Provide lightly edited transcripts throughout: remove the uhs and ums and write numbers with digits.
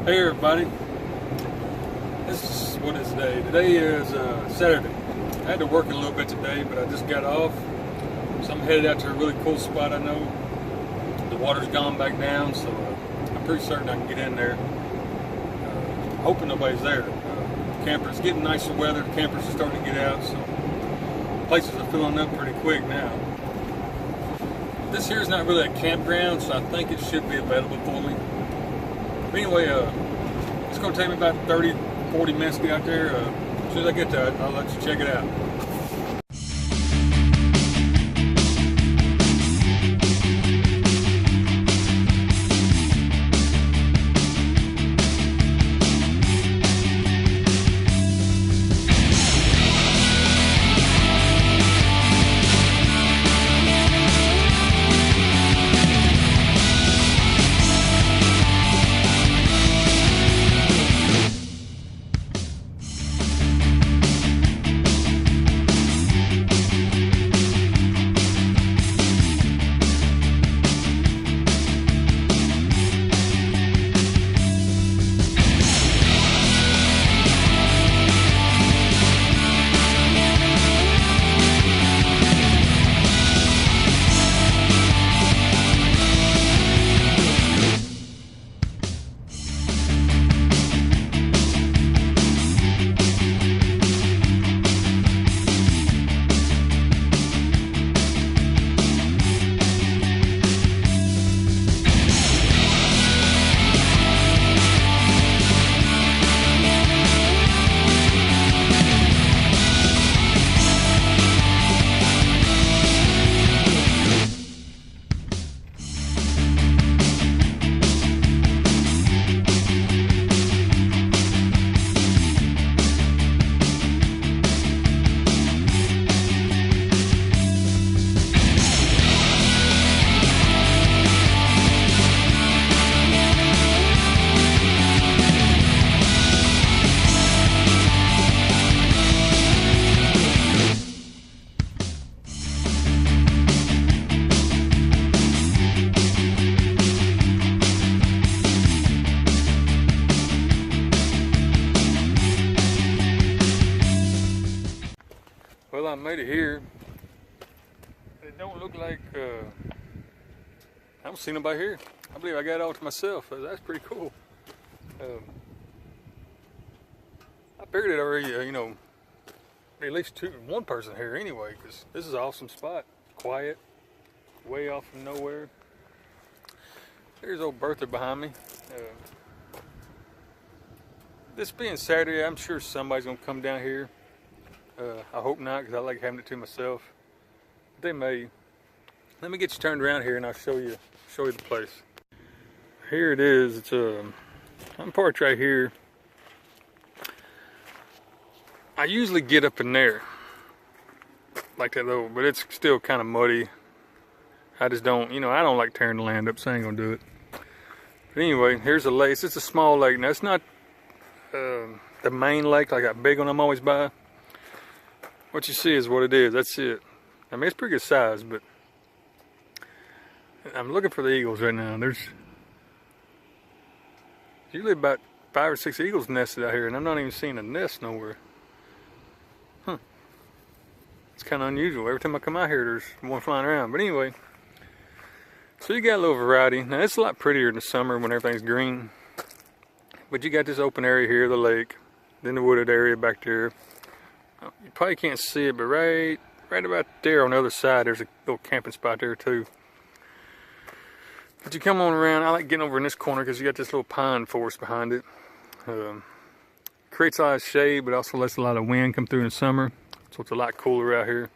Hey everybody, this is what is today. Today is Saturday. I had to work a little bit today, but I just got off. So I'm headed out to a really cool spot I know. The water's gone back down, so I'm pretty certain I can get in there. Hoping nobody's there. Campers, getting nicer weather, campers are starting to get out, so places are filling up pretty quick now. This here is not really a campground, so I think it should be available for me. But anyway, it's going to take me about 30-40 minutes to get out there. As soon as I get to it, I'll let you check it out. Well, I made it here. It don't look like, I don't see nobody here. I believe I got it all to myself. That's pretty cool. I figured it already, at least one person here anyway, because this is an awesome spot. Quiet, way off from nowhere. There's old Bertha behind me. This being Saturday, I'm sure somebody's gonna come down here. I hope not, because I like having it to myself. But they may. Let me get you turned around here and I'll show you the place. Here it is. It's I'm parked right here. I usually get up in there like that though, but it's still kind of muddy. I just don't, I don't like tearing the land up, so I ain't gonna do it. But anyway, here's a lake. It's a small lake. Now it's not the main lake like that big one I'm always by. What you see is what it is. That's it. I mean, it's pretty good size, but I'm looking for the eagles right now. There's usually about 5 or 6 eagles nested out here, and I'm not even seeing a nest nowhere. Huh. It's kind of unusual. Every time I come out here, there's one flying around. But anyway, so you got a little variety. Now, it's a lot prettier in the summer when everything's green. But you got this open area here, the lake, then the wooded area back there. You probably can't see it, but right about there on the other side, there's a little camping spot there too. But you come on around, I like getting over in this corner because you got this little pine forest behind it. Creates a lot of shade, but also lets a lot of wind come through in the summer. So it's a lot cooler out here.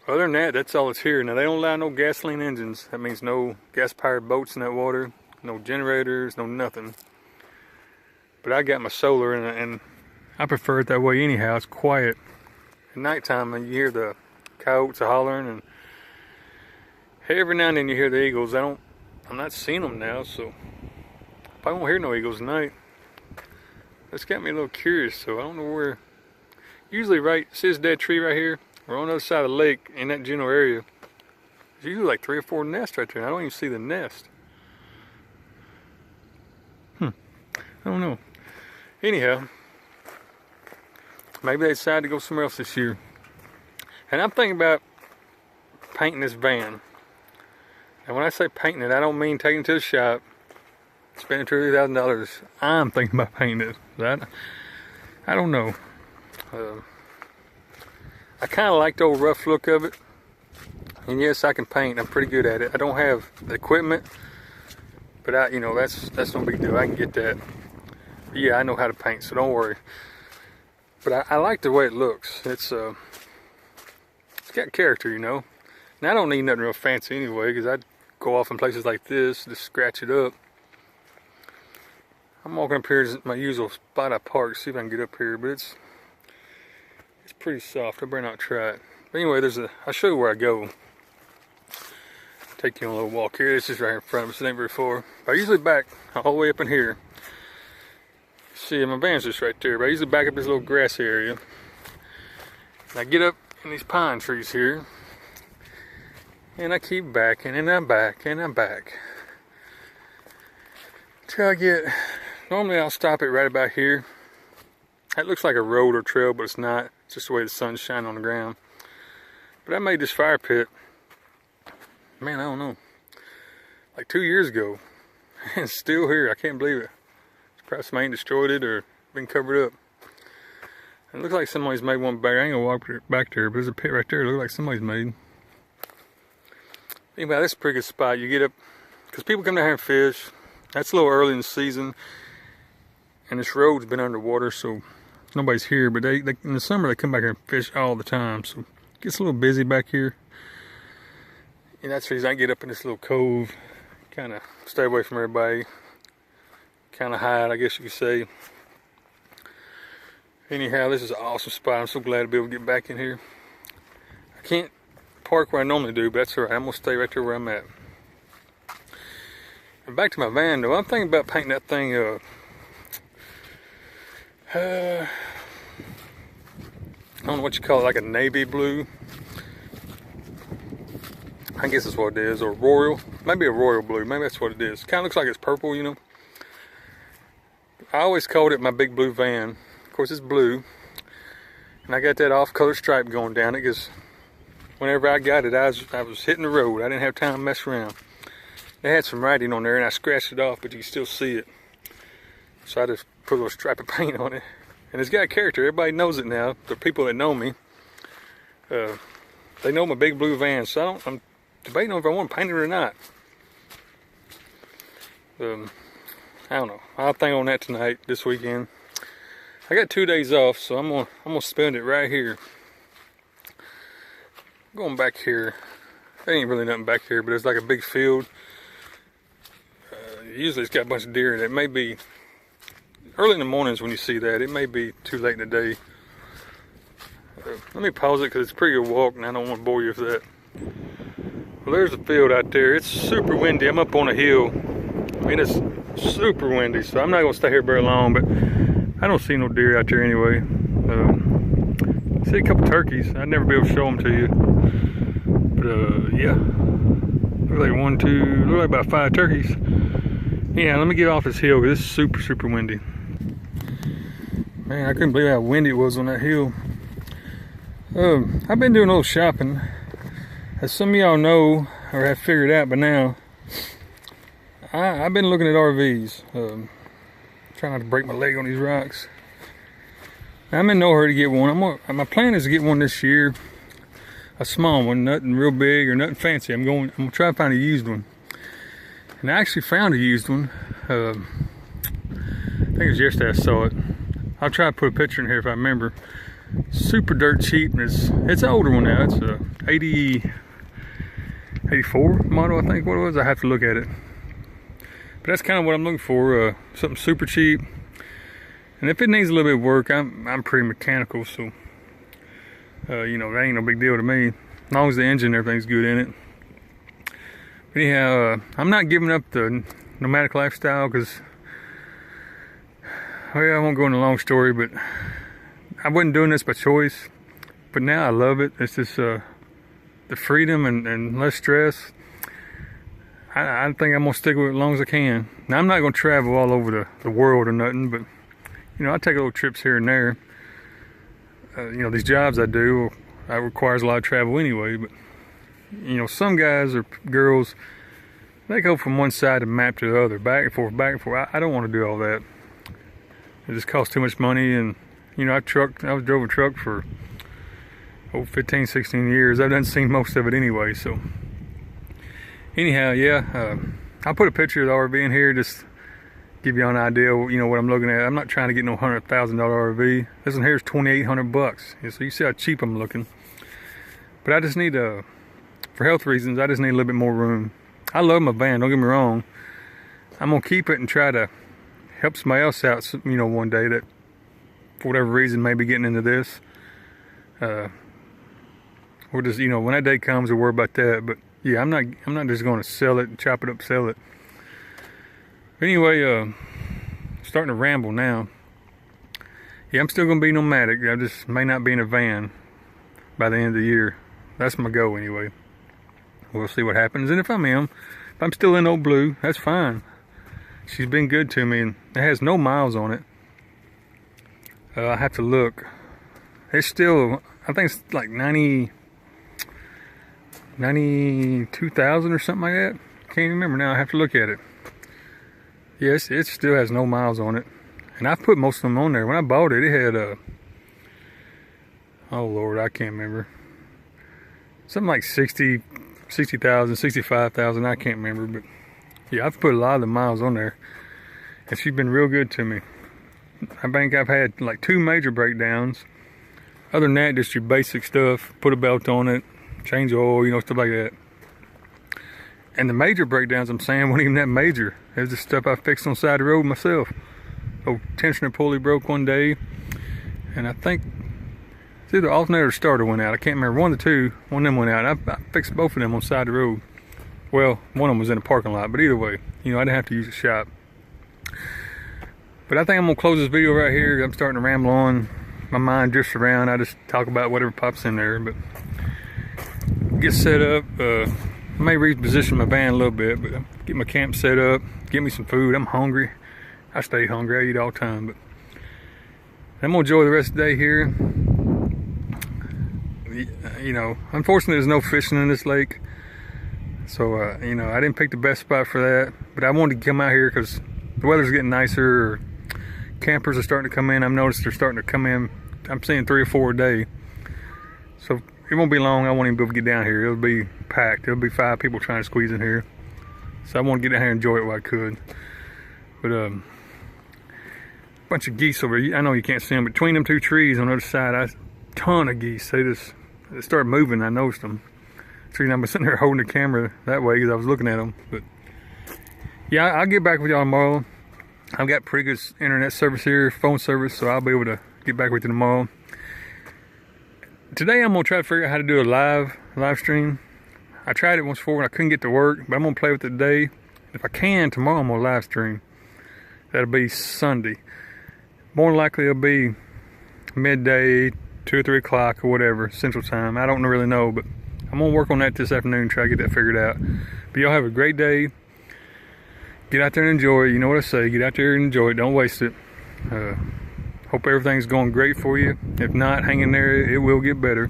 Other than that, that's all that's here. Now, they don't allow no gasoline engines. That means no gas-powered boats in that water, no generators, no nothing. But I got my solar and I prefer it that way anyhow. It's quiet. At nighttime, you hear the coyotes hollering, and every now and then you hear the eagles. I'm not seeing them now, so I won't hear no eagles tonight. That's got me a little curious, so I don't know where. Usually see this dead tree right here? We're on the other side of the lake in that general area. There's usually like 3 or 4 nests right there. I don't even see the nest. I don't know. Anyhow, maybe they decide to go somewhere else this year. And I'm thinking about painting this van. And when I say painting it, I don't mean taking it to the shop, spending $2,000. I'm thinking about painting it. I don't know. I kind of like the old rough look of it. And yes, I can paint. I'm pretty good at it. I don't have the equipment, but that's no big deal. I can get that. But yeah, I know how to paint, so don't worry. But I like the way it looks. It's got character, you know. And I don't need nothing real fancy anyway, because I'd go off in places like this, just scratch it up. I'm walking up here to my usual spot I park, see if I can get up here, but it's pretty soft. I better not try it. But anyway, I'll show you where I go. Take you on a little walk here. This is right in front of us. It ain't very far. I usually back all the way up in here. See, my van's just right there. But I usually back up this little grassy area. And I get up in these pine trees here. And I keep backing, and I'm back, and I'm back. Till I get, normally I'll stop it right about here. That looks like a road or trail, but it's not. It's just the way the sun's shining on the ground. But I made this fire pit, man, I don't know, like 2 years ago. And it's still here. I can't believe it. Probably somebody ain't destroyed it or been covered up. And it looks like somebody's made one back. I ain't gonna walk back there, but there's a pit right there. It looks like somebody's made. Anyway, this is a pretty good spot. You get up, because people come down here and fish. That's a little early in the season. And this road's been underwater, so nobody's here. But they in the summer, they come back here and fish all the time. So it gets a little busy back here. And that's the reason I get up in this little cove. Kind of stay away from everybody. Kind of hide, I guess you could say. Anyhow, this is an awesome spot. I'm so glad to be able to get back in here. I can't park where I normally do, but that's alright. I'm going to stay right there where I'm at. And back to my van, though. I'm thinking about painting that thing I don't know what you call it, like a navy blue. I guess that's what it is, or royal. Maybe a royal blue. Maybe that's what it is. Kind of looks like it's purple, you know. I always called it my big blue van. Of course, it's blue. And I got that off-color stripe going down it, because whenever I got it, I was hitting the road. I didn't have time to mess around. They had some writing on there, and I scratched it off, but you can still see it. So I just put a little stripe of paint on it. And it's got character. Everybody knows it now. The people that know me, they know my big blue van. So I'm debating on if I want to paint it or not. I don't know. I'll think on that tonight, this weekend. I got 2 days off, so I'm gonna spend it right here. Going back here. There ain't really nothing back here, but it's like a big field. Usually it's got a bunch of deer in it. It may be early in the mornings when you see that. It may be too late in the day. Let me pause it because it's a pretty good walk and I don't want to bore you with that. Well, there's the field out there. It's super windy. I'm up on a hill. I mean, it's super windy, so I'm not going to stay here very long, but I don't see no deer out there anyway. I see a couple turkeys. I'd never be able to show them to you. But yeah. Looks like look like about 5 turkeys. Yeah, let me get off this hill because it's super, super windy. Man, I couldn't believe how windy it was on that hill. I've been doing a little shopping. As some of y'all know, or have figured out by now, I've been looking at RVs. Trying not to break my leg on these rocks. I'm in no hurry to get one. My plan is to get one this year. A small one, nothing real big or nothing fancy. I'm gonna try to find a used one. And I actually found a used one. I think it was yesterday I saw it. I'll try to put a picture in here if I remember. Super dirt cheap, and it's an older one now. It's a 84 model, I think what it was. I have to look at it. But that's kind of what I'm looking for. Something super cheap. And if it needs a little bit of work, I'm pretty mechanical, so you know, that ain't no big deal to me. As long as the engine and everything's good in it. But anyhow, I'm not giving up the nomadic lifestyle because, oh yeah, I won't go into a long story, but I wasn't doing this by choice. But now I love it. It's just the freedom and less stress. I think I'm gonna stick with it as long as I can. Now I'm not gonna travel all over the world or nothing, but you know, I take little trips here and there. You know, these jobs I do, that requires a lot of travel anyway, but you know, some guys or girls, they go from one side of the map to the other, back and forth, back and forth. I don't want to do all that. It just costs too much money, and you know, I drove a truck for 15, 16 years. I've done seen most of it anyway, so anyhow, yeah, I'll put a picture of the RV in here, just give you an idea, you know, what I'm looking at. I'm not trying to get no $100,000 RV. This one here is $2,800. So you see how cheap I'm looking. But I just need for health reasons, I just need a little bit more room. I love my van, don't get me wrong. I'm gonna keep it and try to help somebody else out, you know, one day that, for whatever reason, may be getting into this. We'll just, you know, when that day comes, we'll worry about that. But yeah, I'm not just gonna sell it, chop it up, sell it. But anyway, starting to ramble now. Yeah, I'm still gonna be nomadic. I just may not be in a van by the end of the year. That's my goal anyway. We'll see what happens. And if I'm still in Old Blue, that's fine. She's been good to me, and it has no miles on it. I have to look. It's still, I think it's like 92,000 or something like that. Can't remember now. I have to look at it. Yes, it still has no miles on it, and I've put most of them on there. When I bought it, it had oh Lord, I can't remember. Something like 60,000, 65,000. I can't remember, but yeah, I've put a lot of the miles on there, and she's been real good to me. I think I've had like 2 major breakdowns. Other than that, just your basic stuff. Put a belt on it, change oil, you know, stuff like that. And the major breakdowns, I'm saying, weren't even that major. It was the stuff I fixed on the side of the road myself. Oh, tensioner pulley broke one day, and I think it's either alternator or starter went out. I can't remember. One of the two. One of them went out. I fixed both of them on the side of the road. Well, one of them was in a parking lot, but either way, you know, I didn't have to use the shop. But I think I'm gonna close this video right here. I'm starting to ramble on. My mind drifts around. I just talk about whatever pops in there. But get set up. I may reposition my van a little bit, but get my camp set up. Get me some food. I'm hungry. I stay hungry. I eat all the time. But I'm gonna enjoy the rest of the day here. You know, unfortunately, there's no fishing in this lake. So, you know, I didn't pick the best spot for that. But I wanted to come out here because the weather's getting nicer. Campers are starting to come in. I've noticed they're starting to come in. I'm seeing 3 or 4 a day. So it won't be long. I won't even be able to get down here. It'll be packed. There'll be 5 people trying to squeeze in here. So I want to get down here and enjoy it while I could. But a bunch of geese over here. I know you can't see them. Between them 2 trees on the other side, a ton of geese. They started moving. I noticed them. So I've been sitting there holding the camera that way because I was looking at them. But yeah, I'll get back with y'all tomorrow. I've got pretty good internet service here, phone service, so I'll be able to get back with you tomorrow. Today I'm gonna try to figure out how to do a live stream. I tried it once before and I couldn't get to work, but I'm gonna play with it today. If I can, tomorrow I'm gonna live stream. That'll be Sunday. More than likely it'll be midday, 2 or 3 o'clock or whatever, Central Time. I don't really know, but I'm gonna work on that this afternoon, try to get that figured out. But y'all have a great day. Get out there and enjoy it. You know what I say. Get out there and enjoy it. Don't waste it. Hope everything's going great for you. If not, hang in there. It will get better.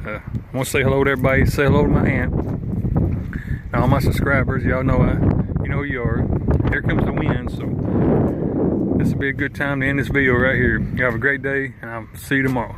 I want to say hello to everybody. Say hello to my aunt. And all my subscribers. Y'all know you know who you are. Here comes the wind. So this will be a good time to end this video right here. You have a great day, and I'll see you tomorrow.